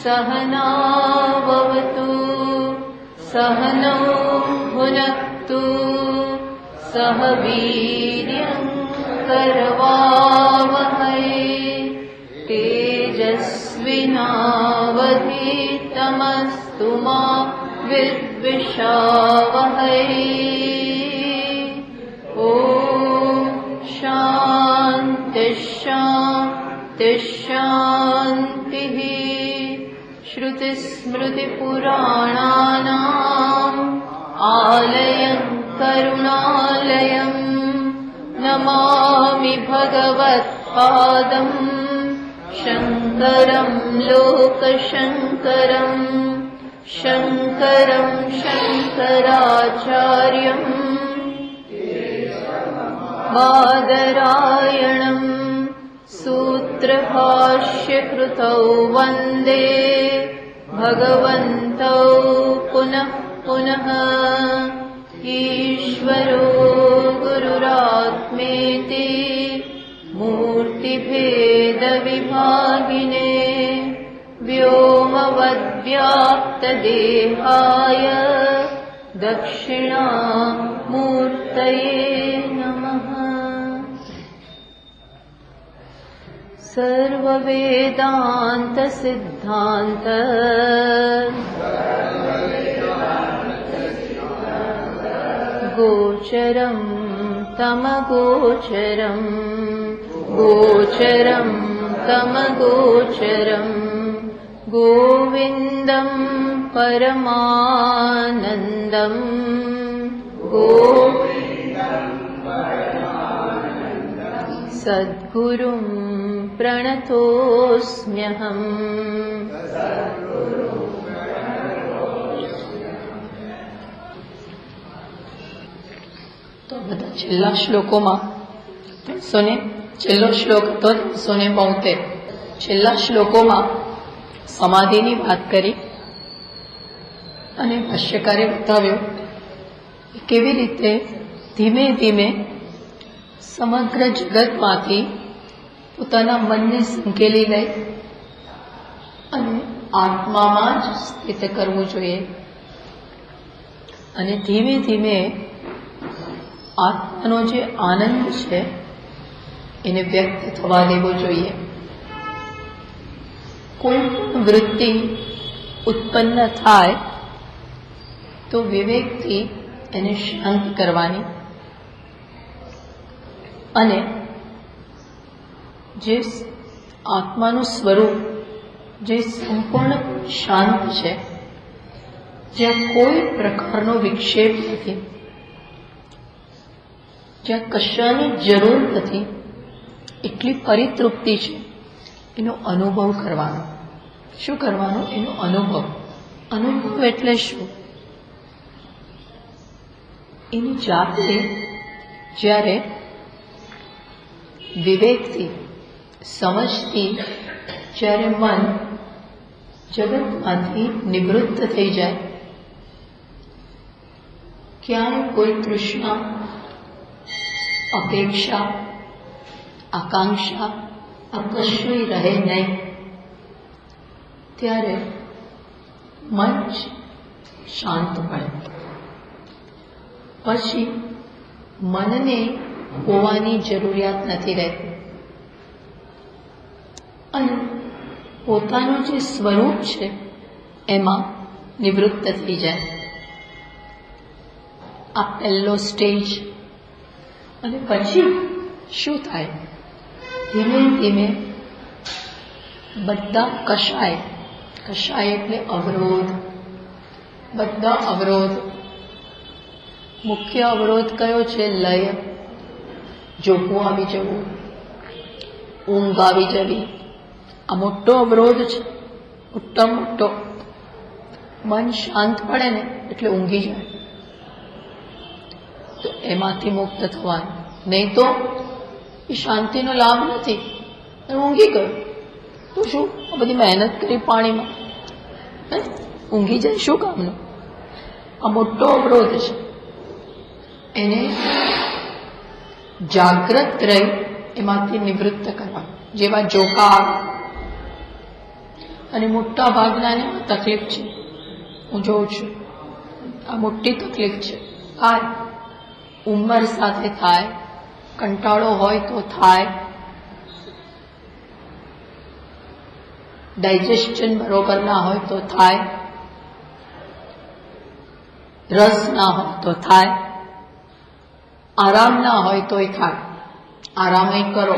सहनाववतु सहनौ भुनक्तु सह वीर्यं करवावहै तेजस्विनावधीतमस्तु मा विद्विषावहै। ॐ शान्ति शान्ति शान्तिः। श्रुतिस्मृतिपुराणानाम् आलयं करुणालयं नमामि भगवत्पादं शङ्करं लोकशङ्करं शङ्करं शङ्कराचार्यं बादरायणं सूत्रभाष्यकृतौ वन्दे भगवन्तौ पुनः पुनः। ईश्वरो गुरुरात्मेति मूर्तिभेदविभागिने व्योमवद्व्याप्तदेहाय दक्षिणामूर्तये नमः। सर्ववेदान्तसिद्धान्त गोचरं तमगोचरं गोचरं तमगोचरं गोविन्दं परमानन्दं सद्गुरुं प्रणतोऽस्म्यहम्। तो બધા છેલ્લા શ્લોકોમાં છેલ્લો શ્લોક હતો 372. છેલ્લા શ્લોકોમાં સમાધિની વાત કરી અને ભાષ્યકારે બતાવ્યું કે કેવી રીતે ધીમે ધીમે સમગ્ર જગતમાંથી પોતાના મનને સંકેલી લઈ અને આત્મામાં જ સ્થિત કરવું જોઈએ અને ધીમે ધીમે આત્માનો જે આનંદ છે એને વ્યક્ત થવા દેવો જોઈએ. કોઈ પણ વૃત્તિ ઉત્પન્ન થાય તો વિવેકથી એને શાંત કરવાની અને જે આત્માનું સ્વરૂપ જે સંપૂર્ણ શાંત છે, જ્યાં કોઈ પ્રકારનો વિક્ષેપ નથી, જ્યાં કશાની જરૂર નથી, એટલી પરિતૃપ્તિ છે, એનો અનુભવ કરવાનો. શું કરવાનો? એનો અનુભવ. અનુભવ એટલે શું? એની જાતે જ્યારે વિવેકથી સમજથી જ્યારે મન જગતમાંથી નિવૃત્ત થઈ જાય, ક્યાંય કોઈ તૃષ્ણા, અપેક્ષા, આકાંક્ષા આ કશું રહે નહીં, ત્યારે મન શાંત પડે. પછી મનને હોવાની જરૂરિયાત નથી રહેતી અને પોતાનું જે સ્વરૂપ છે એમાં નિવૃત્ત થઈ જાય. આ પહેલો સ્ટેજ. અને પછી શું થાય? ધીમે ધીમે બધા કષાય એટલે અવરોધ, બધા અવરોધ. મુખ્ય અવરોધ કયો છે? લય. જોખવું આવી જવું, ઊંઘ આવી જવી, આ મોટો અવરોધ છે, મોટો. મન શાંત પડે ને એટલે ઊંઘી જાય, તો એમાંથી મુક્ત થવાનું. નહીં તો એ શાંતિનો લાભ નથી, ઊંઘી ગયો તો શું? આ બધી મહેનત કરી પાણીમાં, ઊંઘી જાય શું કામનું? આ મોટો અવરોધ છે. એને જાગ્રત રહી એમાંથી નિવૃત્ત કરવા. જેવા જોકાર અને મોટા ભાગનાને તકલીફ છે. હું જોઉં છું આ મોટી તકલીફ છે. થાય, ઉંમર સાથે થાય, કંટાળો હોય તો થાય, ડાયજેશન બરોબર ના હોય તો થાય, રસ ના હોય તો થાય, આરામ ના હોય તોય થાય. આરામય કરો.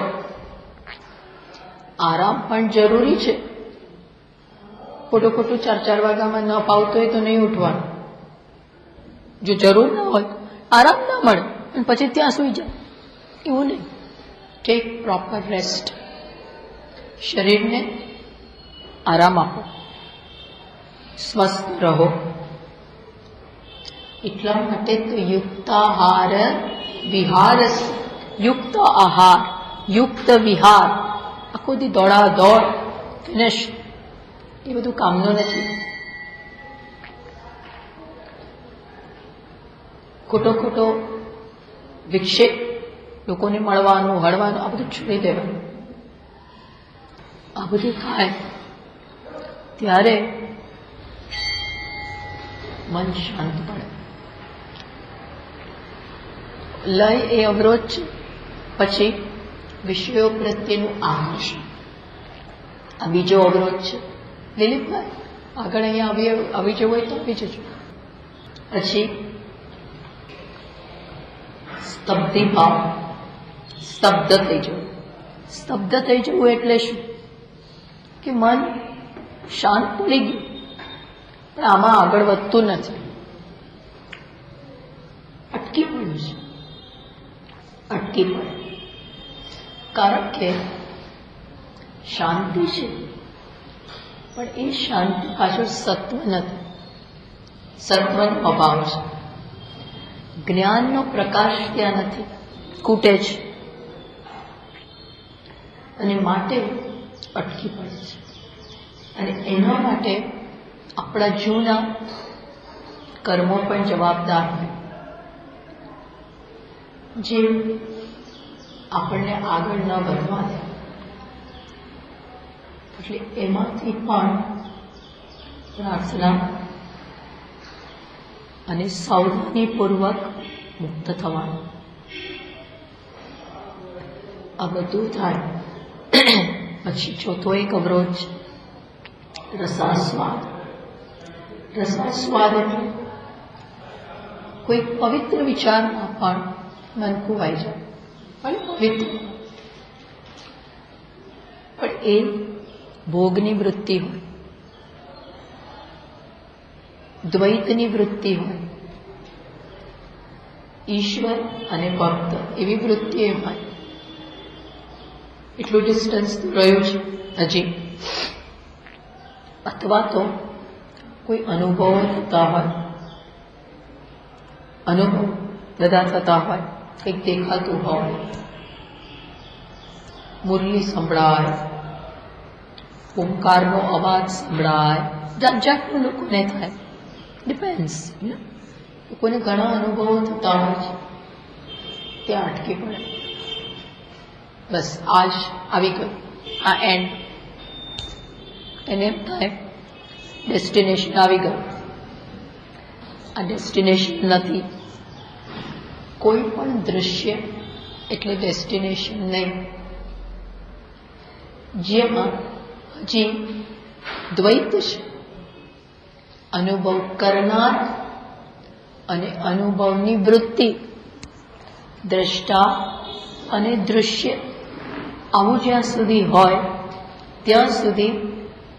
આરામ પણ જરૂરી છે. ખોટું 4 વાગ્યામાં ન પાવતો હોય તો નહીં ઉઠવાનું. જો જરૂર ના હોય, આરામ ના મળે અને પછી ત્યાં સુઈ જાય, એવું નહીં. Take proper rest. શરીરને આરામ આપો, સ્વસ્થ રહો. એટલા માટે તો યુક્તાહાર વિહાર, યુક્ત આહાર, યુક્ત વિહાર. આખો દી દોડા દોડ, ફિનિશ, એ બધું કામનું નથી. ખોટો વિક્ષેપ, લોકોને મળવાનું, હળવાનું, આ બધું છોડી દેવાનું. આ બધું થાય ત્યારે મન શાંત પડે. લય એ અવરોધ છે. પછી વિષયો પ્રત્યેનું આકર્ષણ, આ બીજો અવરોધ છે. દિલીપભાઈ આગળ અહીંયા આવી જવું હોય તો આવી જજો. પછી સ્તબ્ધિભાવ, સ્તબ્ધ થઈ જવું. સ્તબ્ધ થઈ જવું એટલે શું? કે મન શાંત પડી ગયું પણ આમાં આગળ વધતું નથી, અટકી પડ્યું છે. અટકી પડે કારણ કે શાંતિ છે પણ એ શાંતિ પાછળ સત્વ નથી, સત્વનો અભાવ છે. જ્ઞાનનો પ્રકાશ ત્યાં નથી, ખૂટે છે અને માટે અટકી પડે છે. અને એના માટે આપણા જૂના કર્મો પણ જવાબદાર હોય, જે આપણને આગળ ન વધવા દે. એટલે એમાંથી પણ પ્રાર્થના અને સાવધાનીપૂર્વક મુક્ત થવાનું. આ બધું થાય પછી ચોથો એક અવરોધ, રસાસ્વાદ. રસાસ્વાદ એટલે કોઈ પવિત્ર વિચારમાં પણ મન ખોવાઈ જાય, અને પવિત્ર પણ એ ભોગની વૃત્તિ હોય, દ્વૈતની વૃત્તિ હોય, ઈશ્વર અને ભક્ત એવી વૃત્તિ હોય. એટલું ડિસ્ટન્સ રહ્યું છે હજી. અથવા તો કોઈ અનુભવો થતા હોય, અનુભવ બધા થતા હોય, કંઈક દેખાતું હોય, મુરલી સંભળાય, ઓમકારનો અવાજ સંભળાય, જાત જાતનું લોકોને થાય, ડિપેન્ડ્સ. લોકોને ઘણા અનુભવો થતા હોય છે, ત્યાં અટકી પડે. બસ આજ આવી ગયું, આ એન્ડ. એને એમ થાય ડેસ્ટિનેશન આવી ગયું. આ ડેસ્ટિનેશન નથી. કોઈ પણ દૃશ્ય એટલે ડેસ્ટિનેશન નહીં. જેમાં હજી દ્વૈત છે, અનુભવ કરનાર અને અનુભવની વૃત્તિ, દ્રષ્ટા અને દૃશ્ય, આવું જ્યાં સુધી હોય ત્યાં સુધી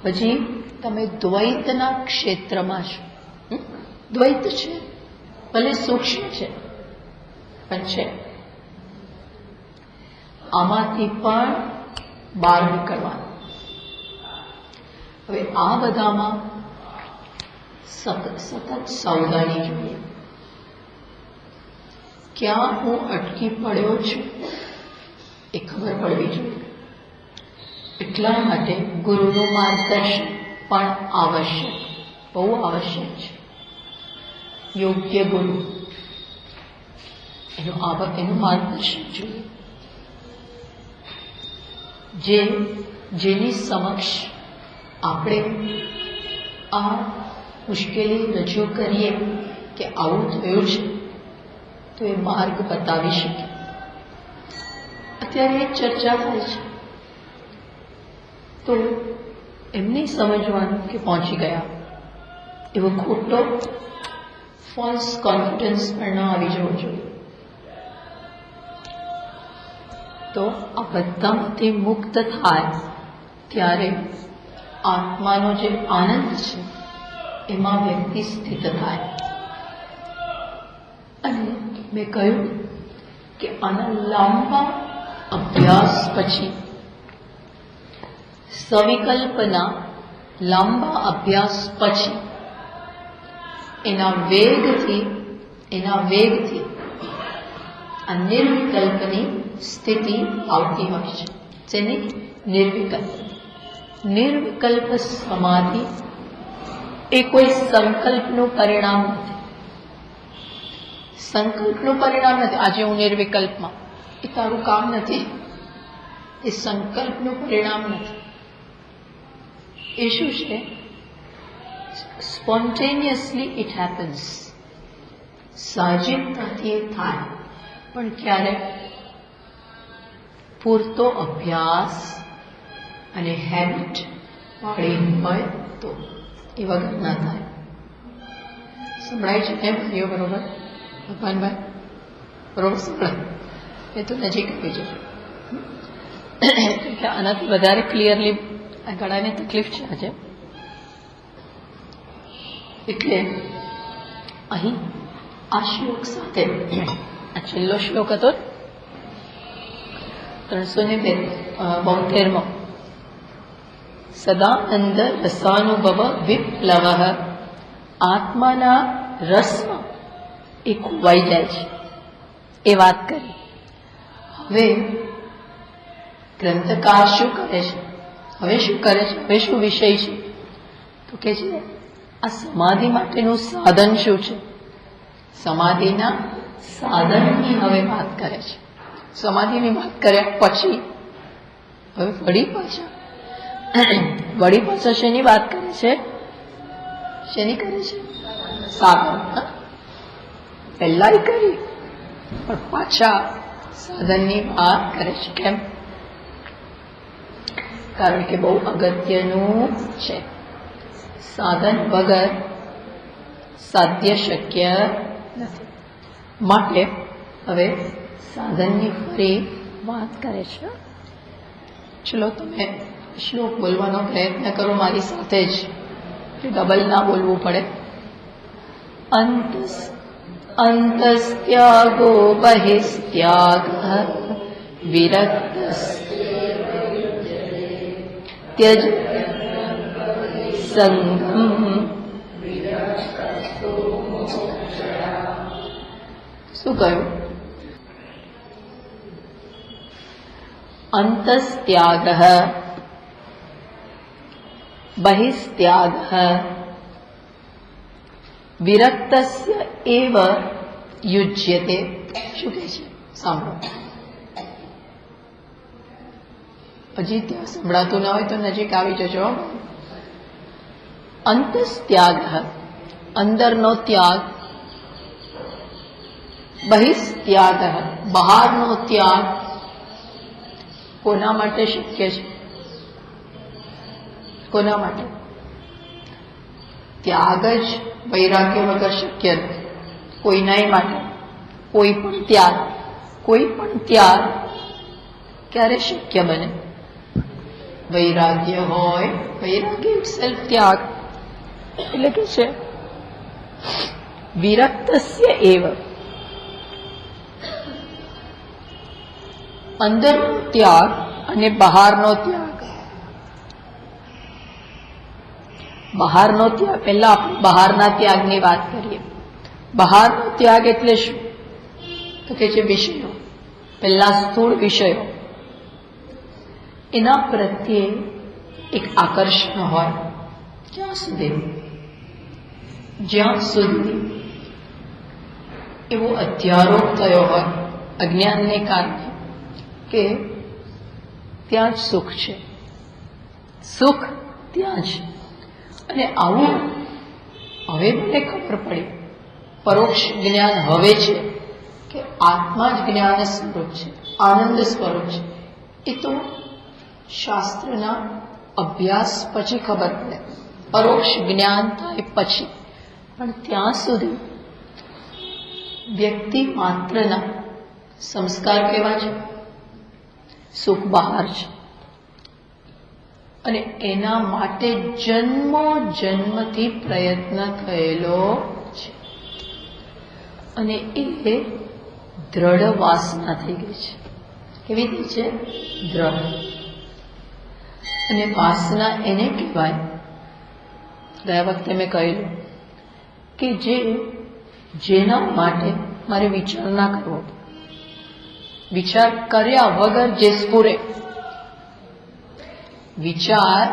હજી તમે દ્વૈતના ક્ષેત્રમાં છો. દ્વૈત છે, ભલે સૂક્ષ્મ છે પણ છે. આમાંથી પણ બહાર નીકળવાનું. હવે આ બધામાં સતત સાવધાની જોઈએ. ક્યાં હું અટકી પડ્યો છું એ ખબર પડવી જોઈએ. એટલા માટે ગુરુનું માર્ગદર્શન પણ આવશ્યક, બહુ આવશ્યક છે. યોગ્ય ગુરુ એનું માર્ગદર્શન જોઈએ, જેની સમક્ષ આપણે આ મુશ્કેલી રજૂ કરીએ કે આવું થયું છે તો એ માર્ગ બતાવી શકે. અત્યારે એક ચર્ચા થાય છે તો એમને સમજવાનું કે પહોંચી ગયા એવો ખોટો ફોલ્સ કોન્ફિડન્સ પણ ન આવી જવો જોઈએ. તો આ બધામાંથી મુક્ત થાય ત્યારે આત્માનો જે આનંદ છે એમાં વ્યક્તિ સ્થિત થાય. અને મેં કહ્યું કે આના લાંબા અભ્યાસ પછી, સવિકલ્પના લાંબા અભ્યાસ પછી એના વેગથી આ નિર્વિકલ્પની સ્થિતિ આવતી હોય છે. જેની નિર્વિકલ્પ સમાધિ એ કોઈ સંકલ્પનું પરિણામ નથી. સંકલ્પનું પરિણામ નથી. આજે હું નિર્વિકલ્પમાં, એ તારું કામ નથી. એ સંકલ્પનું પરિણામ નથી. એ શું છે? Spontaneously it happens. સાહજિકતાથી એ થાય. પણ ક્યારે? પૂરતો અભ્યાસ અને હેબિટ વાળી હોય તો. એ વગર ના થાય. સંભળાય છે એમ ભાઈઓ? બરોબર ભગવાનભાઈ? બરોબર સંભળાય? એ તો નજીક આવી જશે. આનાથી વધારે ક્લિયરલી આ ગળાની તકલીફ છે આજે. એટલે અહીં આ શ્લોક સાથે, આ છેલ્લો શ્લોક હતો 372માં, સદાનંદ રસાનુભવ વિપ્લવ, આત્માના રસમાં એ ખોવાઈ જાય છે, એ વાત કરી. હવે ગ્રંથકાર શું કરે છે? હવે શું કરે છે? હવે શું વિષય છે? તો કે છે આ સમાધિ માટેનું સાધન શું છે? સમાધિના સાધનની હવે વાત કરે છે. સમાધિની વાત કર્યા પછી હવે વળી પાછા શેની વાત કરે છે? શેની કરે છે? સાધન. પહેલા કરી પણ પાછા સાધનની વાત કરે છે. કેમ? કારણ કે બહુ અગત્યનું છે. સાધન વગર સાધ્ય શક્ય નથી. માટે હવે સાધનની ફરી વાત કરે છે. ચલો તમે શ્લોક બોલવાનો પ્રયત્ન કરો મારી સાથે જ, ડબલ ના બોલવું પડે. અંતસ્ત્યાગો બહિસ્ત્યાગ વિરક્ત ત્યજ સંગમ. શું કહ્યું? અંતસ્ત્યાગ બહિસ્ત્યાગ વિરક્તસ્ય એવ યુજ્યતે. શું કહે છે? સાંભળો. હજી ત્યાં સંભળાતું ના હોય તો નજીક આવી જજો. અંતસ્ત્યાગ, અંદરનો ત્યાગ. બહિસ્ત્યાગ, બહારનો ત્યાગ. કોના માટે શક્ય છે? કોના માટે? ત્યાગ જ વૈરાગ્ય વગર શક્ય નથી. કોઈનાય માટે કોઈ પણ ત્યાગ ક્યારે શક્ય બને? વૈરાગ્ય હોય. વૈરાગ્ય સેલ્ફ ત્યાગ એટલે કે છે વિરક્તસ્ય એવ. અંદરનો ત્યાગ અને બહારનો ત્યાગ. બહારનો ત્યાગ, પહેલા આપણે બહારના ત્યાગની વાત કરીએ. બહારનો ત્યાગ એટલે શું? તો કે છે વિષયો. પહેલા સ્થૂળ વિષયો, એના પ્રત્યે એક આકર્ષણ હોય. જ્યાં સુધી એવો અધ્યારોપ થયો હોય અજ્ઞાનને કારણે કે ત્યાં જ સુખ છે. સુખ ત્યાં છે. અને આવું હવે મને ખબર પડી, પરોક્ષ જ્ઞાન હવે છે કે આત્મા જ જ્ઞાન સ્વરૂપ છે, આનંદ સ્વરૂપ છે. એ તો શાસ્ત્રના અભ્યાસ પછી ખબર પડે, પરોક્ષ જ્ઞાન થાય પછી. પણ ત્યાં સુધી વ્યક્તિ માત્રના સંસ્કાર કેવા છે? સુખ બહાર છે. અને એના માટે જન્મો જન્મથી પ્રયત્ન થયેલો છે. અને એ દ્રઢ વાસના થઈ ગઈ છે. કેવી થઈ છે? દ્રઢ. અને વાસના એને કહેવાય, ગયા વખતે મેં કહેલું કે જેના માટે મારે વિચાર ના કરવો, વિચાર કર્યા વગર જે સ્ફુરે, વિચાર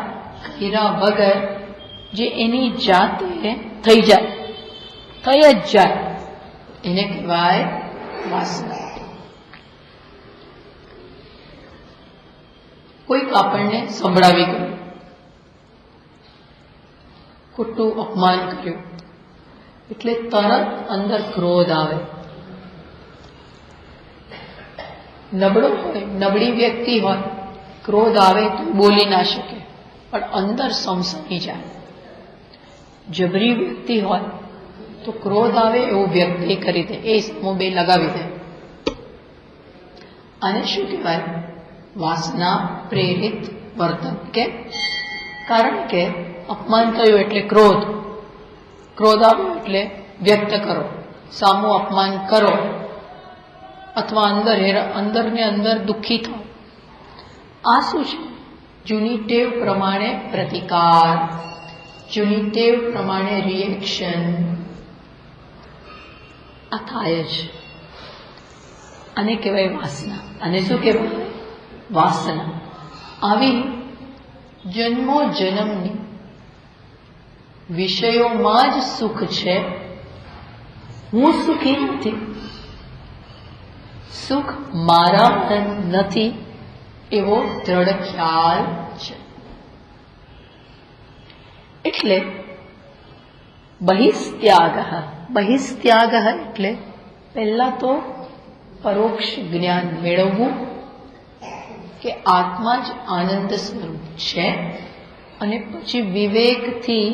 કર્યા વગર જે એની જાતે થઈ જાય, થઈ જ જાય, એને કહેવાય વાસના. કોઈક આપણને સંભળાવી ગયું, ખોટું અપમાન કર્યું, એટલે તરત અંદર ક્રોધ આવે. નબળો હોય, નબળી વ્યક્તિ હોય, ક્રોધ આવે તો બોલી ના શકે, પણ અંદર સમસમી જાય. જબરી વ્યક્તિ હોય તો ક્રોધ આવે એવું વ્યક્તિ કરી દે, એ સમૂહ બે લગાવી દે. આને શું કહેવાય? વાસના પ્રેરિત વર્તન. કેમ? કારણ કે અપમાન થયું એટલે ક્રોધ, ક્રોધ આવ્યો એટલે વ્યક્ત કરો, સામું અપમાન કરો, અથવા અંદરને અંદર દુઃખી થાવ. આ શું છે? જૂની ટેવ પ્રમાણે પ્રતિકાર, જૂની ટેવ પ્રમાણે રિએક્શન આ થાય જ. આને કહેવાય વાસના. અને શું કહેવાય? વાસના. આવી જન્મો જન્મની વિષયોમાં જ સુખ છે, હું સુખી નથી, સુખ મારા નથી, એવો દ્રઢ ખ્યાલ છે. એટલે બહિસ્ત્યાગ એટલે પહેલા તો પરોક્ષ જ્ઞાન મેળવવું કે આત્મા જ આનંદ સ્વરૂપ છે, અને પછી વિવેકથી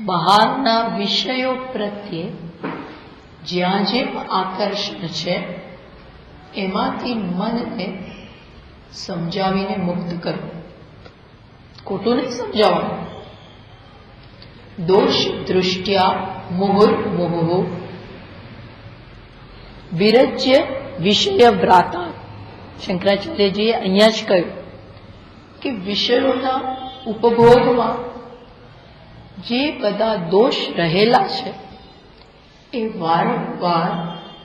બહારના વિષયો પ્રત્યે જ્યાં જે આકર્ષણ છે એમાંથી મનને સમજાવીને મુક્ત કરવું. ખોટું નહીં સમજાવવાનું. દોષ દૃષ્ટ્યા મુહુર્મુહુઃ વિરજ્ય વિષય વ્રાતા. શંકરાચાર્યજીએ અહીંયા જ કહ્યું કે વિષયોના ઉપભોગમાં જે બધા દોષ રહેલા છે એ વારંવાર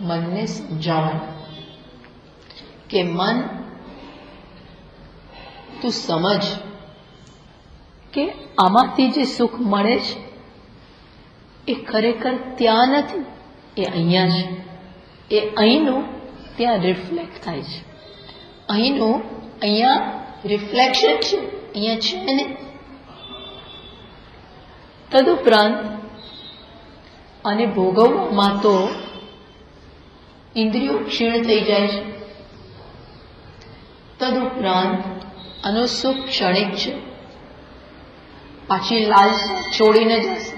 મનને સમજાવવાનું કે મન, તું સમજ કે આમાંથી જે સુખ મળે છે એ ખરેખર ત્યાં નથી, એ અહીંયા છે. એ અહીંનું ત્યાં રિફ્લેક્ટ થાય છે, અહીંનું અહીંયા રિફ્લેક્શન છે, અહીંયા છે ને. તદુપરાંત આને ભોગવવામાં તો ઇન્દ્રિયો ક્ષીણ થઈ જાય છે. તદુપરાંત આનો સુખ ક્ષણિક છે, પાછી લાલસા છોડીને જશે,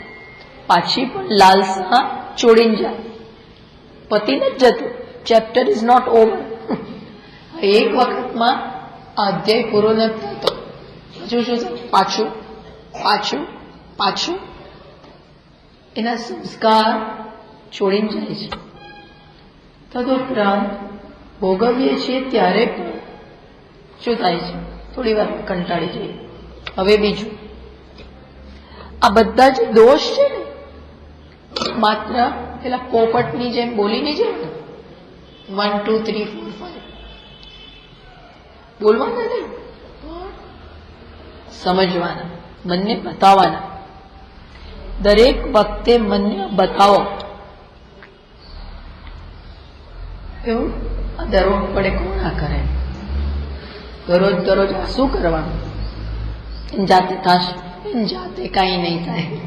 પાછી પણ લાલસા છોડીને જાય, પતિને જ જતું. Chapter is not over. એક વખતમાં આ અધ્યાય પૂરો નથી થતો, હજુ શું પાછું પાછું પાછું એના સંસ્કાર છોડીને જાય છે. તદુપરાંત ભોગવીએ છીએ ત્યારે પણ શું થાય છે? થોડી વાર કંટાળી જઈએ, હવે બીજું. આ બધા જે દોષ છે ને માત્ર પેલા પોપટની જેમ બોલીને જાય ને 1 2 3 4 5 બોલવાના નહીં, સમજવાના, મનને બતાવવાના. દરેક વખતે મનને બતાવો. એવું આ દરરોજ પડે કોણ આ કરે? દરરોજ આ શું કરવાનું? એની જાતે થશે. એની જાતે કાંઈ નહીં થાય.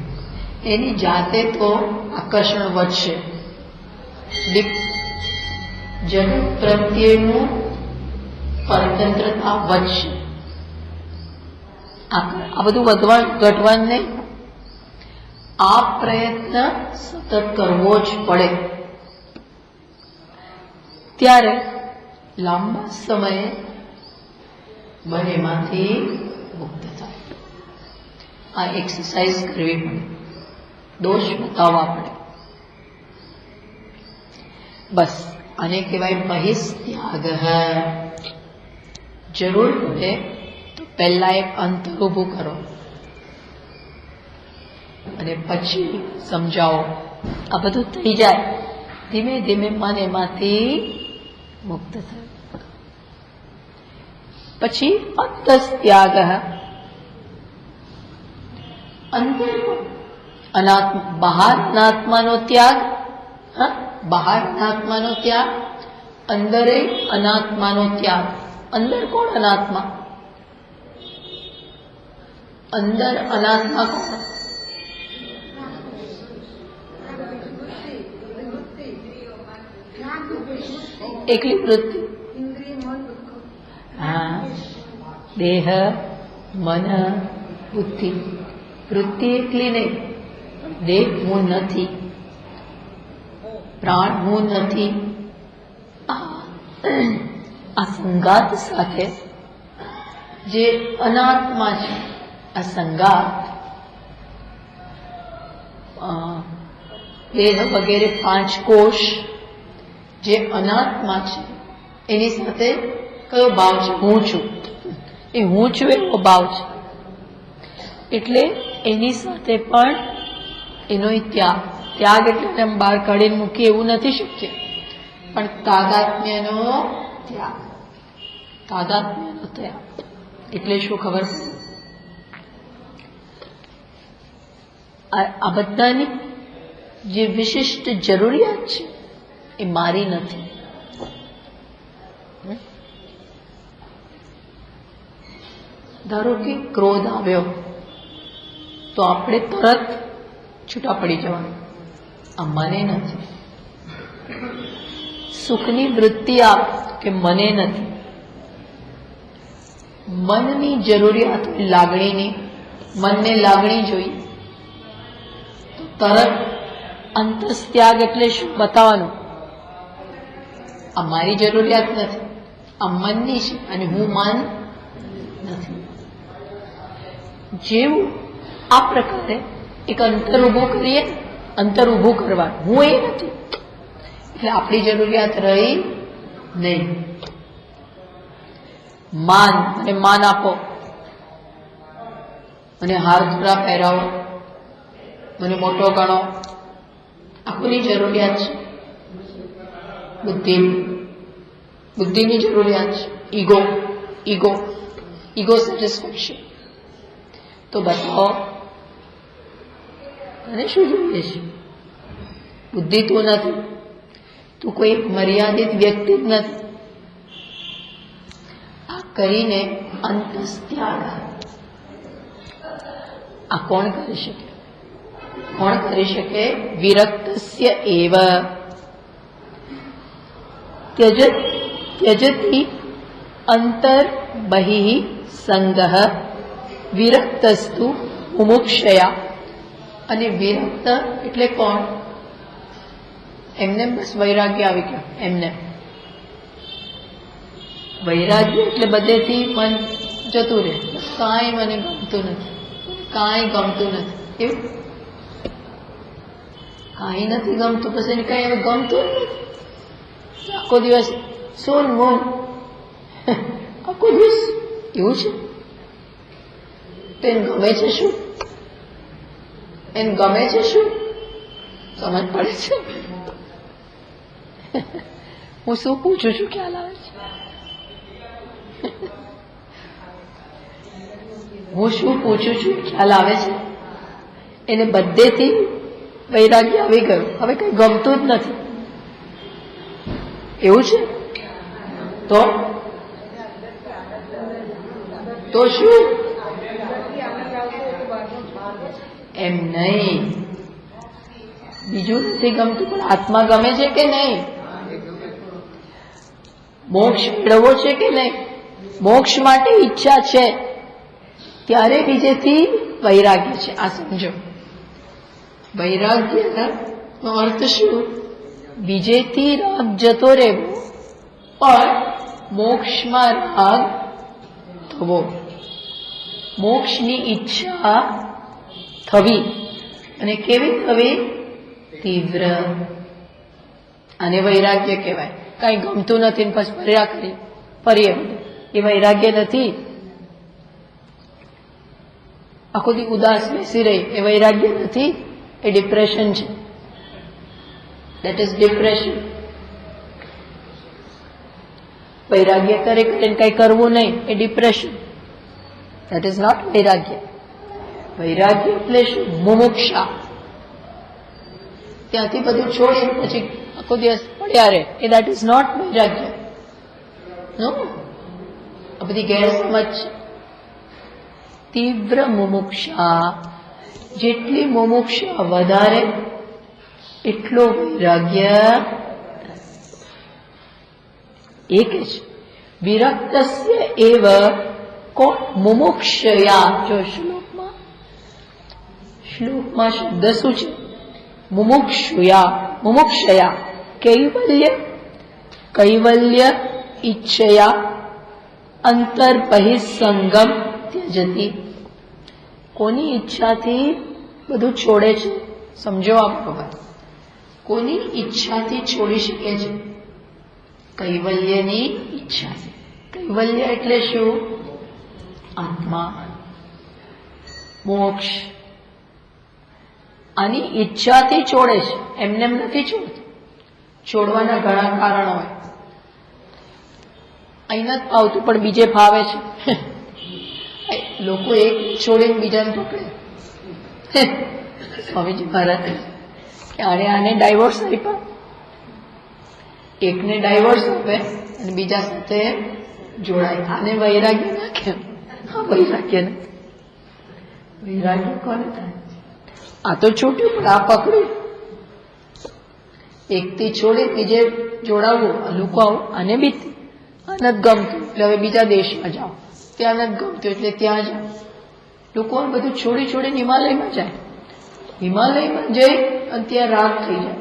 એની જાતે તો આકર્ષણ વધશે, જગત પ્રત્યેનું પરતંત્રતા વધશે. આ બધું ઘટવાનું નહીં. આ પ્રયત્ન સતત કરવો જ પડે. ત્યારે લાંબા સમયે બંનેમાંથી મુક્ત થાય. આ એક્સરસાઇઝ કરવી પડે, દોષ બતાવવા પડે. બસ આને કહેવાય બહિસ્ત્યાગ. જરૂર પડે તો પહેલા એક અંતર ઊભું કરો અને પછી સમજાવો. આ બધું થઈ જાય, ધીમે ધીમે મન એમાંથી મુક્ત થાય. પછી અંતસ્ત્યાગ, અંદર બહાર અનાત્માનો ત્યાગ. બહાર અનાત્માનો ત્યાગ, અંદરે અનાત્માનો ત્યાગ. અંદર કોણ અનાત્મા? અંદર અનાત્મા કોણ? એકલી વૃત્તિ. હા, દેહ, મન, બુદ્ધિ. વૃત્તિ એકલી નહીં. દેહ હું નથી, પ્રાણ હું નથી. આ સંગાત સાથે જે અનાત્મા છે, આ સંગાત દેહ વગેરે 5 કોષ જે અનાત્મા છે, એની સાથે કયો ભાવ છે? હું છું. એ હું છું એવો ભાવ છે. એટલે એની સાથે પણ એનો ત્યાગ. ત્યાગ એટલે એમ બહાર કાઢીને મૂકી એવું નથી શક્ય, પણ તાદાત્મ્યનો ત્યાગ. તાદાત્મ્યનો ત્યાગ એટલે શું ખબર? આ બધાની જે વિશિષ્ટ જરૂરિયાત છે એ મારી નથી. ધારો કે ક્રોધ આવ્યો તો આપણે તરત છૂટા પડી જવાનું, આ મને નથી. સુખની વૃત્તિ આપ કે મને નથી. મનની જરૂરિયાત લાગણીની, મનને લાગણી જોઈએ તો તરત અંતસ્ત્યાગ એટલે શું બતાવવાનું? આ મારી જરૂરિયાત નથી, આ મનની છે અને હું મન નથી. જેવું આ પ્રકારે એક અંતર ઊભું કરીએ, અંતર ઊભું કરવા, હું એ નથી એટલે આપણી જરૂરિયાત રહી નહીં. માન, મને માન આપો, મને હાર થોડા પહેરાવો, મને મોટો ગણો, આખુની જરૂરિયાત છે. બુદ્ધિની જરૂરિયાત છે. Ego satisfaction. તો બતાવો અને શું જોઈએ છે? બુદ્ધિ તું નથી, તું કોઈ મર્યાદિત વ્યક્તિ જ નથી. આ કરીને અંતસ્ત્યાગ આ કોણ કરી શકે? કોણ કરી શકે? વિરક્તસ્ય એવ ત્યજતિ અંતર બહિ સંગઃ વિરક્તસ્તુ મુમુક્ષયા. અને વિરક્ત એટલે કોણ? એમને બસ વૈરાગ્ય આવી ગયો. એમને વૈરાગ્ય એટલે બધેથી મન જતું રહે. કાંઈ મને ગમતું નથી, કાંઈ ગમતું નથી. એવું કાંઈ નથી ગમતું, પછી એને કાંઈ હવે ગમતું નથી. આખો દિવસ સોન મોન, આખો દિવસ એવું છે. તો એને ગમે છે શું? એને ગમે છે શું? સમજ પડે છે? હું શું પૂછું છું ખ્યાલ આવે છે? હું શું પૂછું છું ખ્યાલ આવે છે? એને બધેથી વૈરાગ્ય આવી ગયું, હવે કઈ ગમતું જ નથી. એવું છે? તો શું? એમ નહીં, બીજું નથી ગમતું, પણ આત્મા ગમે છે કે નહીં? મોક્ષ મેળવવો છે કે નહીં? મોક્ષ માટે ઈચ્છા છે, ત્યારે બીજેથી વૈરાગ્ય છે. આ સમજો, વૈરાગ્ય નો અર્થ શું? બીજેથી રાગ જતો રહેવો, પણ મોક્ષમાં રાગ થવો, મોક્ષની ઈચ્છા થવી. અને કેવી થવી? તીવ્ર. અને વૈરાગ્ય કહેવાય. કઈ ગમતું નથી ને પછી ફર્યા એ વૈરાગ્ય નથી. આખો દી ઉદાસ બેસી રહી એ વૈરાગ્ય નથી, એ ડિપ્રેશન છે. That is depression. વૈરાગ્ય કરે કરીને કઈ કરવું નહીં એ ડિપ્રેશન. દેટ ઇઝ નોટ વૈરાગ્ય. વૈરાગ્ય એટલે શું? મુમુક્ષા. ત્યાંથી બધું છોડી પછી આખો દિવસ પડ્યા રહે એ દેટ ઇઝ નોટ વૈરાગ્ય. નો, આ બધી ગેરસમજ છે. તીવ્ર મુમુક્ષા, જેટલી મુમુક્ષા વધારે એટલો વૈરાગ્ય. એક જ વિરક્તસ્ય એવ કોણ મુમુક્ષયા. જો શ્લોકમાં શબ્દ શું છે? મુમુક્ષયા કૈવલ્ય ઈચ્છયા અંતર્બહિઃસંગમ ત્યજતી. કોની ઈચ્છાથી બધું છોડે છે? સમજો આ બરોબર. કોની ઈચ્છાથી છોડી શકે છે? કૈવલ્યની ઈચ્છાથી. કૈવલ્ય એટલે શું? આત્મા, મોક્ષ. આની ઈચ્છાથી છોડે છે, એમને એમ નથી છોડતું. છોડવાના ઘણા કારણો હોય. અહીં નથી ફાવતું પણ બીજે ફાવે છે. લોકો એક છોડીને બીજાને પકડે. સ્વામીજી મહારાજ કે આને ડાયવોર્સ આપ્યા, એકને ડાયવોર્સ આપે અને બીજા સાથે જોડાય. આને વૈરાગ્ય નાખે. હા, વૈરાગ્ય નથી. વૈરાગ્ય કોને થાય? આ તો છૂટ્યું પણ આ પકડ્યું. એકથી છોડી બીજે જોડાવવું, લોકો આવું. આને બી આ નથી ગમતું એટલે હવે બીજા દેશમાં જાઓ, ત્યાં નથી ગમતું એટલે ત્યાં જાઓ. લોકો બધું છોડી છોડીને હિમાલયમાં જાય. હિમાલયમાં જઈ અને ત્યાં રાગ થઈ જાય.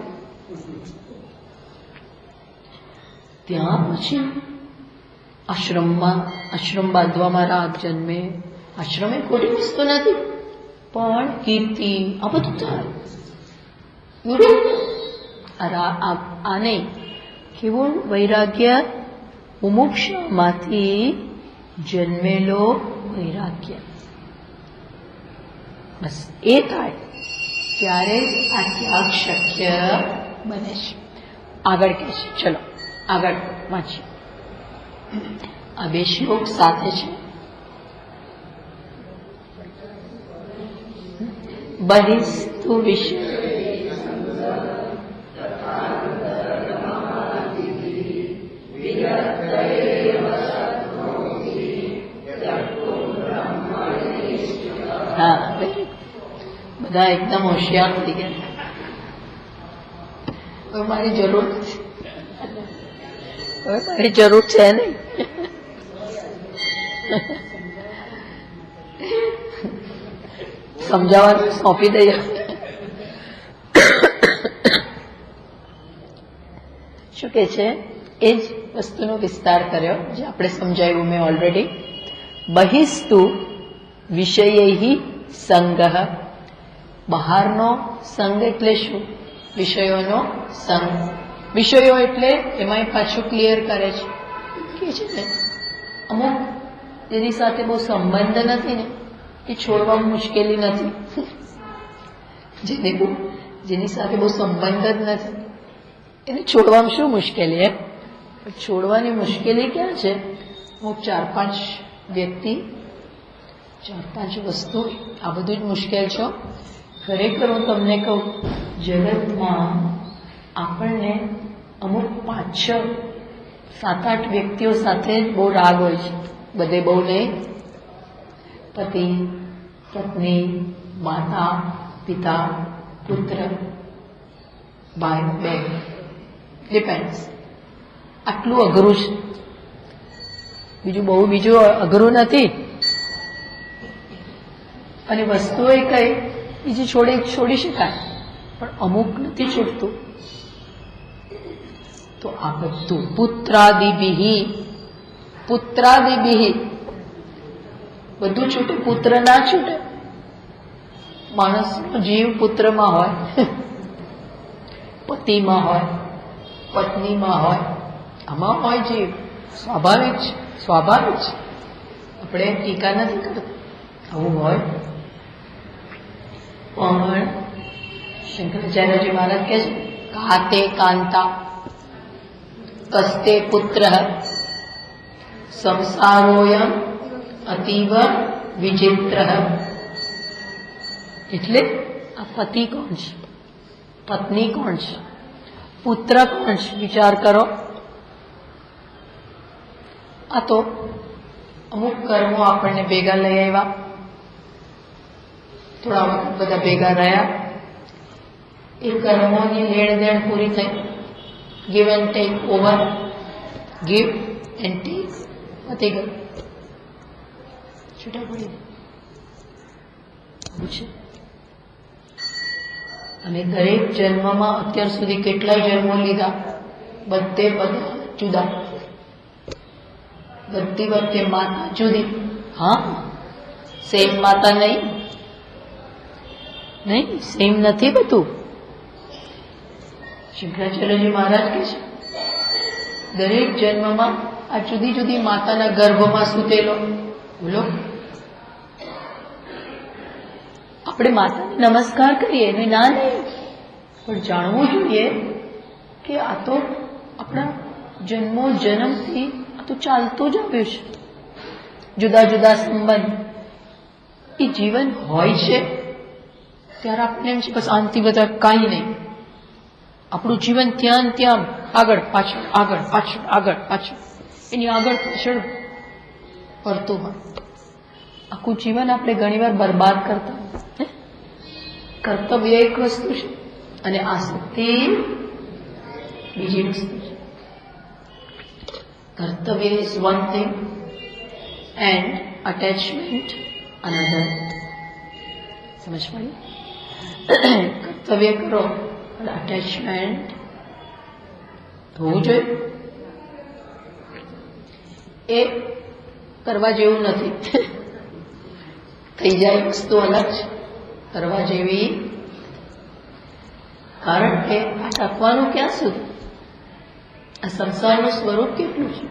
ત્યાં પછી આશ્રમ બાંધવામાં રાગ જન્મે. આશ્રમ એ ખોટી વસ્તુ નથી, પણ કીર્તિ આ બધું થાય. આ નહીં. કેવું વૈરાગ્ય? મુમુક્ષમાંથી જન્મેલો વૈરાગ્ય. બસ એ થાય ત્યારે આ ત્યાગ શક્ય બને છે. આગળ કહે છે, ચલો આગળ વાંચીએ. આ બે શ્લોક સાથે છે. બહિસ્તુ વિષય હા, બધા એકદમ હોશિયાર થઈ ગયા. હવે મારી જરૂર નથી, હવે મારી જરૂર છે નહીં. સમજાવવાનું સોંપી દઈએ. શું કે છે? એ જ વસ્તુનો વિસ્તાર કર્યો જે આપણે સમજાવ્યું મેં ઓલરેડી. બહિસ્તુ વિષયૈ સંગઃ. બહારનો સંગ એટલે શું? વિષયોનો સંગ. વિષયો એટલે એમાં પાછું ક્લિયર કરે છે કે છે ને અમુક જેની સાથે બહુ સંબંધ નથી ને એ છોડવામાં મુશ્કેલી નથી. જેની સાથે બહુ સંબંધ જ નથી એને છોડવામાં શું મુશ્કેલી? એમ છોડવાની મુશ્કેલી ક્યાં છે? હું 4-5 વ્યક્તિ, 4-5 વસ્તુ, આ બધું જ મુશ્કેલ છો. ખરેખર હું તમને કહું, જગતમાં આપણને અમુક 5-6, 7-8 વ્યક્તિઓ સાથે જ બહુ રાગ હોય છે. બધે બહુ નહીં. પતિ, પત્ની, માતા, પિતા, પુત્ર, ભાઈ, બહેન, ડિપેન્ડ્સ. આટલું અઘરું છે. બીજું અઘરું નથી. અને વસ્તુઓ કઈ બીજી છોડી શકાય, પણ અમુક નથી છૂટતું. તો આ બધું પુત્રાદિભિ બધું છૂટે, પુત્ર ના છૂટે. માણસનો જીવ પુત્રમાં હોય, પતિમાં હોય, પત્નીમાં હોય, આમાં હોય જીવ. સ્વાભાવિક છે. આપણે ટીકા નથી કરતા, આવું હોય. પણ શંકરાચાર્યજી મહારાજ કહે છે, કાતે કાંતા કસ્તે પુત્ર સંસારોયમ અતીવ વિચિત્ર. એટલે આ પતિ કોણ છે, પત્ની કોણ છે, પુત્ર કોણ છે? વિચાર કરો. આ તો અમુક કર્મો આપણને ભેગા લઈ આવ્યા, થોડા વખત બધા ભેગા રહ્યા, એ કર્મોની લેણ દેણ પૂરી થઈ. Give and take over, give and take પતી ગયું, છૂટા પડી છે. અને દરેક જન્મમાં અત્યાર સુધી કેટલાય જન્મો લીધા, બધા જુદા, બધી વખતે માતા જુદી. હા, સેમ માતા નહીં, સેમ નથી બધું. શંકરાચાર્યજી મહારાજ કહે છે, દરેક જન્મમાં આ જુદી જુદી માતાના ગર્ભમાં સૂતેલો. બોલો, આપણે માતાને નમસ્કાર કરીએ એને ના નહીં, પણ જાણવું જોઈએ કે આ તો આપણા જન્મથી આ તો ચાલતું જ આવ્યું છે. જુદા જુદા સંબંધ એ જીવન હોય છે ત્યારે આપણે એમ છે બસ આનથી બધા કાંઈ નહીં. આપણું જીવન ત્યાં આગળ પાછળ એની આગળ પાછળ ફરતું હોય. આખું જીવન આપણે ઘણીવાર બરબાદ કરતા. કર્તવ્ય એક વસ્તુ છે અને આસક્તિ બીજી વસ્તુ છે. કર્તવ્ય is one thing and attachment another. સમજ પડી? કર્તવ્ય કરો અને અટેચમેન્ટ હોવું જોઈએ. એ કરવા જેવું નથી. થઈ જાય વસ્તુ અલગ છે, કરવા જેવી. કારણ કે આ ટકવાનું ક્યાં સુધી? આ સંસારનું સ્વરૂપ કેટલું છે?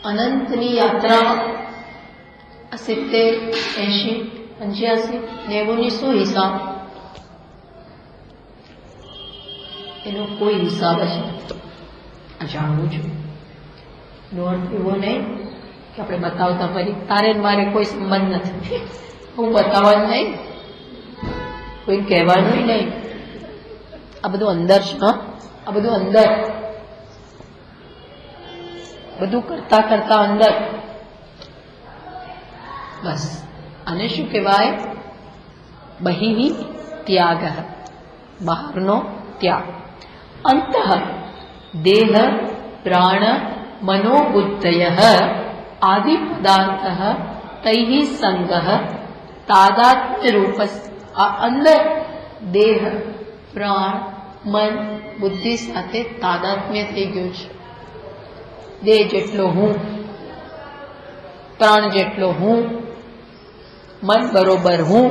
અનંતની યાત્રામાં 70, 80, 85, 90 શું હિસાબ? એનો કોઈ હિસાબ જ નથી. આ જાણવું જોઈએ. એનો અર્થ એવો નહીં કે આપણે બતાવતા ફરી તારે મારે કોઈ સંબંધ નથી, હું બતાવવાનું નહીં, કોઈ કહેવાનું નહીં. આ બધું અંદર છે. આ બધું અંદર, બધું કરતા અંદર. બસ આને શું કહેવાય? બહિઃ ત્યાગ, બહારનો ત્યાગ. અંતઃ દેહ પ્રાણ મનોબુદ્ધયઃ આદિ પદાર્થઃ તૈઃ સંગઃ તાદાત્મ્ય રૂપ. આ અંદર દેહ પ્રાણ મન બુદ્ધિ સાથે તાદાત્મ્ય થઈ ગયું છે. દેહ જેટલો હું, પ્રાણ જેટલો હું, મન બરોબર હું,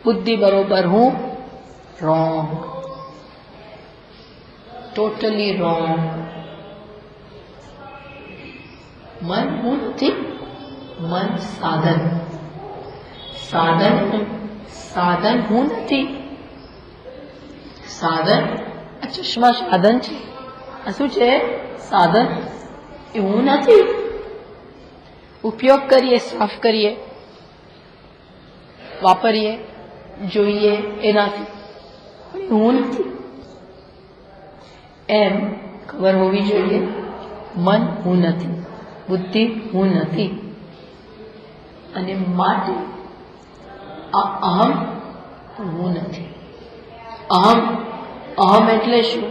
બુદ્ધિ બરોબર હું. Wrong, totally wrong. મન હું નથી, મન સાધન. સાધન હું નથી. સાધન આ ચશ્મા સાધન છે. આ શું છે? સાધન. એ હું નથી. ઉપયોગ કરીએ, સાફ કરીએ, વાપરીએ, જોઈએ એનાથી, પણ હું નથી. એમ ખબર હોવી જોઈએ. મન હું નથી, બુદ્ધિ હું નથી. અને માટે આ અહમ પણ હું નથી. અહમ અહમ એટલે શું?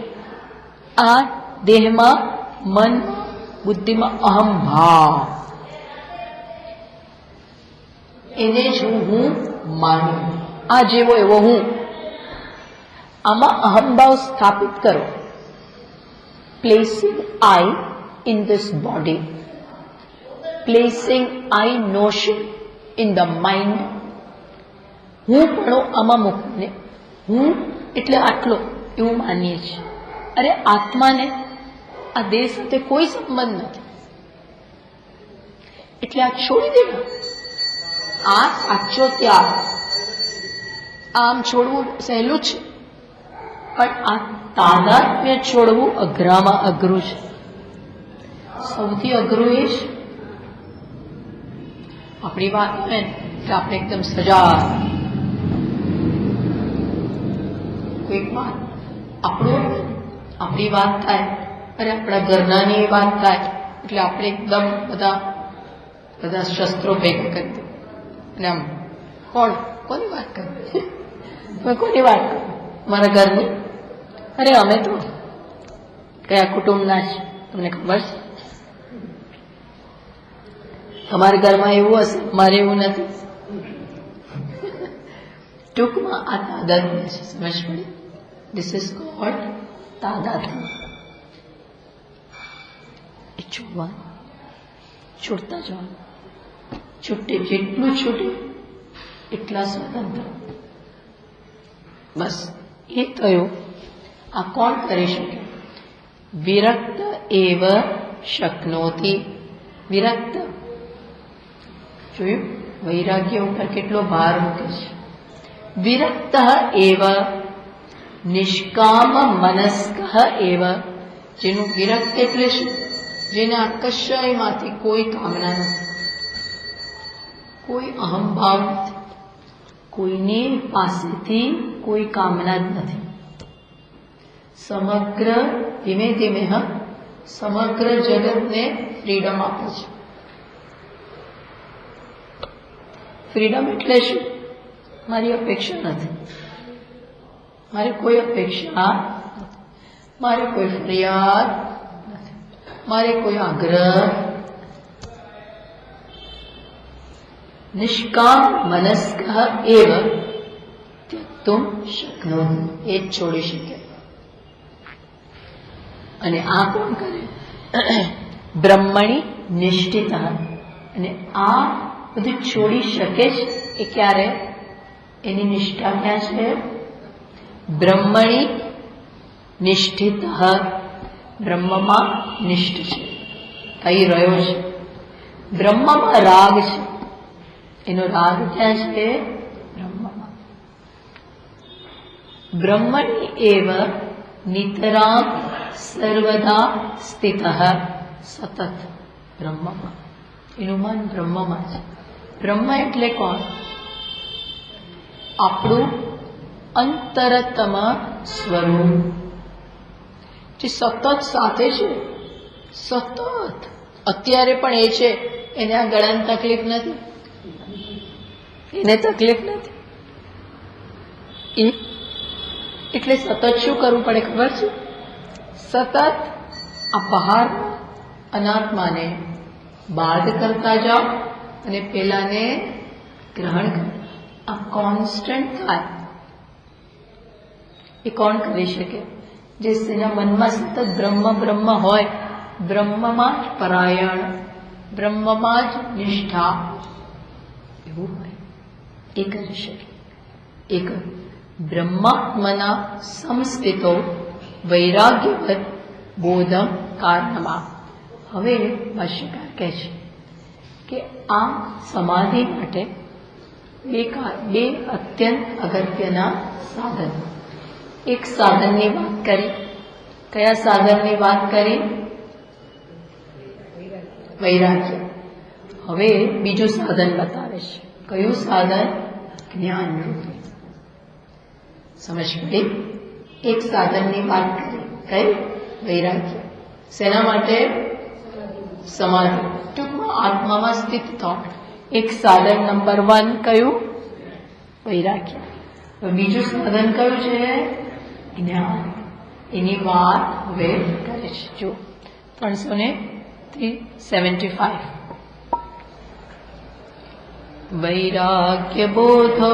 આ દેહમાં, મનમાં, બુદ્ધિમાં અહમ ભાવ, એને જ હું માનું. આ જેવો એવો હું. આમાં અહમભાવ સ્થાપિત કરો. Placing I in this body, placing I notion in the mind. હું પણ આમાં મૂકીને હું એટલે આટલો એવું માનીએ છીએ. અરે આત્માને આ દેહ સાથે કોઈ સંબંધ નથી, એટલે આ છોડી દેવું. આ સાચો ત્યાગ. આમ છોડવું સહેલું છે, પણ આ તાદાત્મ્ય છોડવું અઘરામાં અઘરું છે. સૌથી અઘરું એ છે આપણી વાત હોય ને કે આપણે એકદમ સજાગ. કોઈક વાત આપણી વાત થાય, અરે આપણા ઘરનાની વાત થાય એટલે આપણે એકદમ બધા શસ્ત્રો ભેગા કરી દે. અને આમ કોની વાત કરી? તમે કોની વાત કરો? મારા ઘરની? અરે અમે તો કયા કુટુંબના છે તમને ખબર છે? તમારા ઘરમાં એવું હશે, મારે એવું નથી. ટૂંકમાં આ તાદાત્મ્ય છે. સમજ પડી? ધીસ ઇઝ કોલ્ડ તાદાત્મ્ય. એ છોડવાનું, છૂટતા જવાનું. છૂટે જેટલું છૂટે એટલા સ્વતંત્ર. બસ એ થયું. આ કોણ કરી શકે? વિરક્ત એવ શક્નોતિ. વિરક્ત. જોયું વૈરાગ્ય ઉપર કેટલો ભાર મૂકે છે. વિરક્ત એવ નિષ્કામ મનસ્ક એવ. જેનું વિરક્ત એટલે શું? જેને આ કશાયમાંથી કોઈ કામના નથી, કોઈ અહંભાવ નથી, કોઈની પાસેથી કોઈ કામના જ નથી. સમગ્ર ધીમે ધીમે સમગ્ર જગતને ફ્રીડમ આપે છે. ફ્રીડમ એટલે શું? મારી અપેક્ષા નથી, મારે કોઈ અપેક્ષા નથી, મારે કોઈ ફરિયાદ નથી, મારે કોઈ આગ્રહ. નિષ્કામ મનસ્ક એવ ત્યક્તુમ શક્નોતિ. એ જ છોડી શકે. અને આ કોણ કરે? બ્રહ્મણી નિષ્ઠિત. અને આ બધું છોડી શકે છે એ ક્યારે? એની નિષ્ઠા ક્યાં છે? બ્રહ્મણી નિષ્ઠિત. બ્રહ્મમાં નિષ્ઠ છે, થઈ રહ્યો છે. બ્રહ્મમાં રાગ છે. એનો રાગ ક્યાં છે? બ્રહ્મમાં. બ્રહ્મણી એવ નિતરામ સર્વદા સ્થિત. સતત બ્રહ્મમાં. એનું મન બ્રહ્મમાં છે. બ્રહ્મ એટલે કોણ? આપણું અંતરતમ સ્વરૂપ, જે સતત સાથે છે. સતત અત્યારે પણ એ છે. એને આ ગળાની તકલીફ નથી, એને તકલીફ નથી. એટલે સતત શું કરવું પડે ખબર છે? સતત આ બહાર અનાત્માને બાદ કરતા જાઓ અને પેલાને ગ્રહણ કરો. આ કોન્સ્ટન્ટ થાય. એ કોણ કરી શકે? જે તેના મનમાં સતત બ્રહ્મ બ્રહ્મ હોય, બ્રહ્મમાં જ પરાયણ, બ્રહ્મમાં જ નિષ્ઠા, એવું હોય એ કરી શકે. એક બ્રહ્માત્મના સંસ્થિતો વૈરાગ્યવત બોધમ કારણમાં. હવે ભાષ્યકાર કહે છે કે આ સમાધિ માટે બે અત્યંત અગત્યના સાધન. એક સાધનની વાત કરી. કયા સાધનની વાત કરી? વૈરાગ્ય. હવે બીજું સાધન બતાવે છે. કયું સાધન? જ્ઞાન રૂપી. સમજ પડી? એક સાધનની વાત કરી. કઈ? વૈરાગ્ય. શેના માટે? સમાધિ. ટૂંકમાં આત્મામાં સ્થિત થાવ. એક સાધન નંબર 1 કયું? વૈરાગ્ય. હવે બીજું સાધન કયું છે? જ્ઞાન. એની વાત હવે કરે છે. જો 375 વૈરાગ્ય બોધો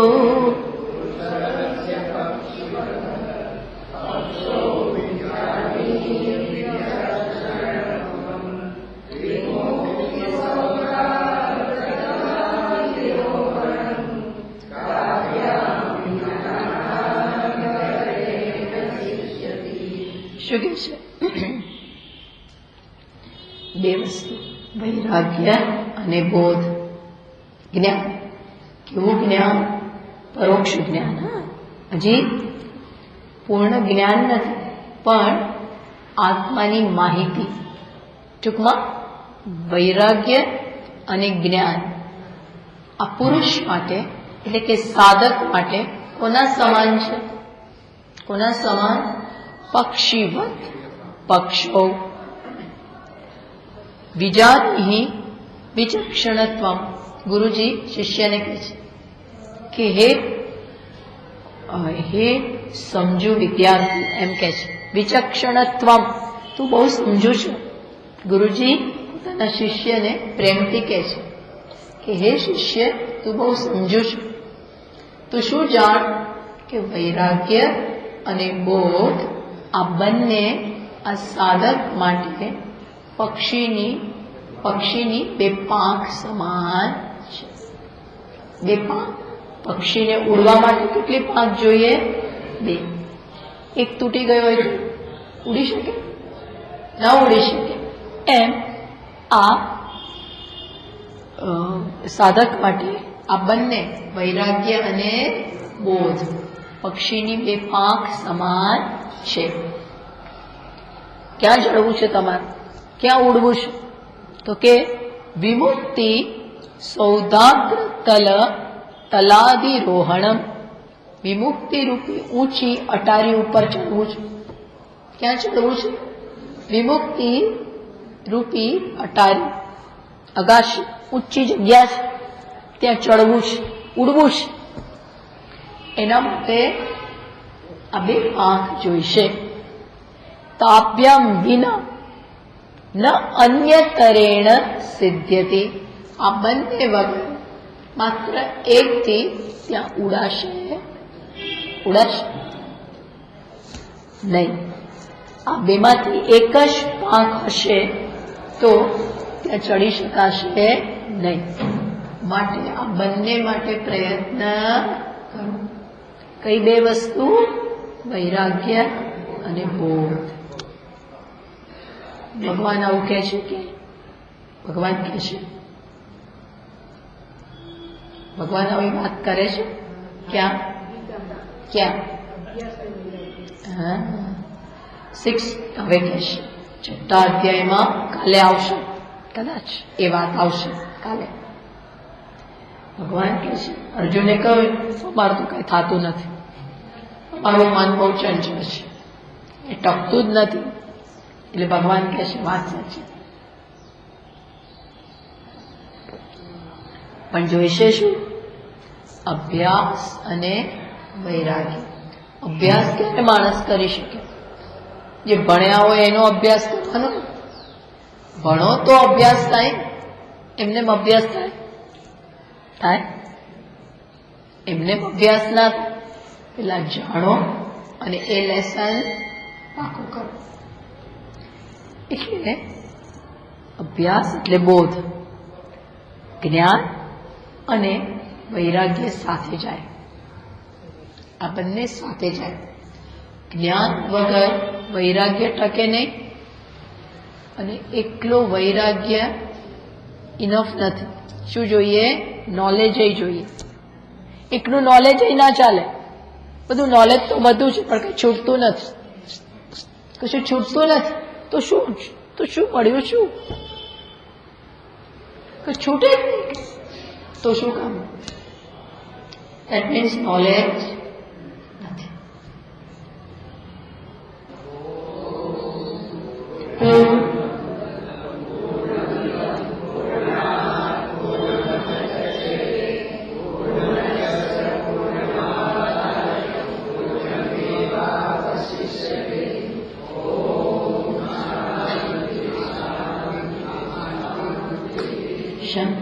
શું કે છે? બે વસ્તુ, વૈરાગ્ય અને બોધ. જ્ઞાન. કેવું જ્ઞાન? પરોક્ષ જ્ઞાન. હજી પૂર્ણ જ્ઞાન નથી, પણ આત્માની માહિતી. ટૂંકમાં વૈરાગ્ય અને જ્ઞાન આ પુરુષ માટે એટલે કે સાધક માટે કોના સમાન છે? કોના સમાન? પક્ષીવત પક્ષો. વિજાની વિચક્ષણત્વ. ગુરુજી શિષ્યને કહે છે કે હે સમજુ વિદ્યાર્થી, એમ કે છે વિચક્ષણત્વ, તું બહુ સમજુ છું. ગુરુજી પોતાના શિષ્યને પ્રેમથી કહે છે કે હે શિષ્ય, તું બહુ સમજુ છું. તું શું જાણ કે વૈરાગ્ય અને બોધ આ બંને આ સાધક માટે પક્ષીની બે પાંખ સમાન છે. બે પાંખ. પક્ષીને ઉડવા માટે કેટલી પાંખ જોઈએ? બે. એક તૂટી ગયો હોય તો ઉડી શકે? ના ઉડી શકે. એમ આ સાધક માટે આ બંને વૈરાગ્ય અને બોધ પક્ષીની બે પાંખ સમાન છે. ક્યાં ચડવું છે તમારે? ક્યાં ઉડવું છે? તો કે વિમુક્તિ સૌદાગ્ર તલાદિરોહણમ. વિમુક્તિ રૂપી ઊંચી અટારી ઉપર ચડવું છે. ક્યાં ચડવું છે? વિમુક્તિ રૂપી અટારી, અગાશી, ઊંચી જગ્યા છે, ત્યાં ચડવું છે, ઉડવું છે. એના માટે આ બે પાંખ જોઈશે. તાભ્યામ વિના ન અન્યતરેણ સિદ્ધ્યતિ. આ બંને વગર માત્ર એકથી ત્યાં ઉડાશે નહીં. આ બેમાંથી એક જ પાંખ હશે તો ત્યાં ચડી શકાશે નહીં. માટે આ બંને માટે પ્રયત્ન કરો. કઈ બે વસ્તુ? વૈરાગ્ય અને બોધ. ભગવાન આવું કહે છે કે ભગવાન કહે છે, ભગવાન આવી વાત કરે છે. ક્યાં? 6 હવે કહે છે. 6ઠા અધ્યાયમાં કાલે આવશે, કદાચ એ વાત આવશે કાલે. ભગવાન કહે છે, અર્જુને કહ્યું અમારું તો કઈ થતું નથી, મારું મન બહુ ચંચળ છે, એ ટકતું જ નથી. એટલે ભગવાન કહે છે વાત સાચી, પણ જોઈશે શું? અભ્યાસ અને વૈરાગ્ય. અભ્યાસ ક્યારે માણસ કરી શકે? જે ભણ્યા હોય એનો અભ્યાસ કરવાનો. ભણો તો અભ્યાસ થાય, એમને અભ્યાસ થાય? એમને અભ્યાસ ના થાય. પેલા જાણો અને એ લેસન પાકું કરો. એટલે અભ્યાસ એટલે બોધ, જ્ઞાન અને વૈરાગ્ય સાથે જાય. આ બંને સાથે જાય. જ્ઞાન વગર વૈરાગ્ય ટકે નહીં, અને એકલો વૈરાગ્ય ઇનફ નથી. શું જોઈએ? નોલેજ જોઈએ. એકલું નોલેજ ના ચાલે. બધું નોલેજ તો બધું છે, પણ કઈ છૂટતું નથી. કશું છૂટતું નથી તો શું મળ્યું? શું છૂટે જ નહીં તો શું કામ? That means knowledge nothing. Shanti